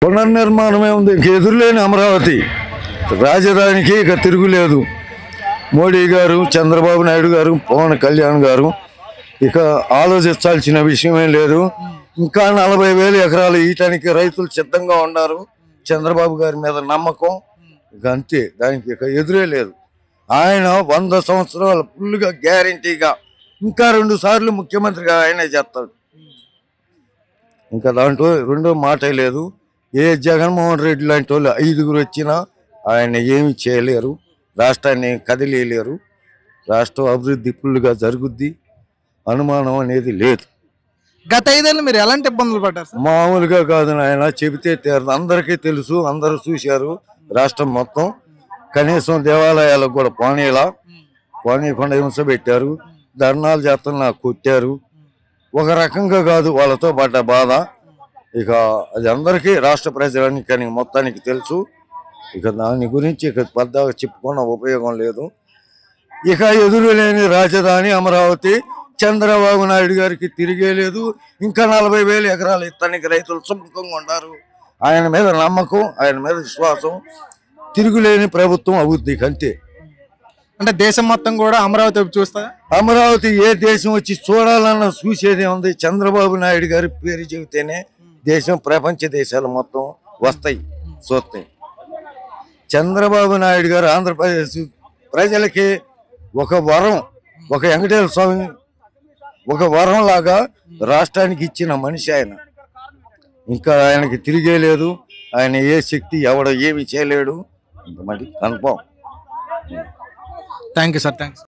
పునర్నిర్మాణమే ఉంది. ఇంక ఎదురులేని అమరావతి రాజధానికి ఇక తిరుగులేదు. మోడీ గారు, చంద్రబాబు నాయుడు గారు, పవన్ కళ్యాణ్ గారు ఇక ఆలోచించాల్సిన విషయమే లేదు. ఇంకా 40,000 ఎకరాలు ఇయటానికి రైతులు సిద్ధంగా ఉన్నారు. చంద్రబాబు గారి మీద నమ్మకం ఇక అంతే, దానికి ఇక ఎదురే లేదు. ఆయన 100 సంవత్సరాలు ఫుల్గా గ్యారంటీగా ఇంకా 2 సార్లు ముఖ్యమంత్రిగా ఆయనే చేస్తాడు. ఇంకా దాంట్లో రెండో మాటే లేదు. ఏ జగన్మోహన్ రెడ్డి లాంటి వాళ్ళు 5గురు వచ్చినా ఆయన ఏమి చేయలేరు, రాష్ట్రాన్ని కదిలేయలేరు. రాష్ట్రం అభివృద్ధి ఫుల్గా జరుగుద్ది, అనుమానం అనేది లేదు. గత 5 ఏళ్ళు మీరు ఎలాంటి ఇబ్బందులు పడ్డారు సార్? మామూలుగా కాదు నాయన, చెబితే తీరదు. అందరికీ తెలుసు, అందరూ చూశారు. రాష్ట్రం మొత్తం కనీసం దేవాలయాలకు కూడా పోనీయకుండా హింస పెట్టారు, ధర్నాలు చేస్తున్నా కొట్టారు. ఒక రకంగా కాదు వాళ్ళతో పడ్డ బాధ. ఇక అది అందరికీ, రాష్ట్ర ప్రజలకి మొత్తానికి తెలుసు. ఇక దాని గురించి ఇక పెద్దగా చెప్పుకున్న ఉపయోగం లేదు. ఇక ఎదురు లేని రాజధాని అమరావతి. చంద్రబాబు నాయుడు గారికి తిరిగే లేదు. ఇంకా 40,000 ఎకరాలు ఇస్తానికి రైతులు సుముఖంగా ఉన్నారు. ఆయన మీద నమ్మకం, ఆయన మీద విశ్వాసం. తిరుగులేని ప్రభుత్వం అభివృద్ధికి అంతే. అంటే దేశం మొత్తం కూడా అమరావతి వైపు చూస్తా. అమరావతి ఏ దేశం వచ్చి చూడాలన్న చూసేదే ఉంది. చంద్రబాబు నాయుడు గారి పేరు చెబితేనే దేశం, ప్రపంచ దేశాలు మొత్తం వస్తాయి, చూస్తాయి. చంద్రబాబు నాయుడు గారు ఆంధ్రప్రదేశ్ ప్రజలకి ఒక వరం, ఒక వెంకటేశ్వర స్వామి ఒక వరం లాగా రాష్ట్రానికి ఇచ్చిన మనిషి ఆయన. ఇంకా ఆయనకి తిరిగే లేదు. ఆయన ఏ శక్తి ఎవడో ఏమి చేయలేడు. మరి confirm. Thank you sir, thanks.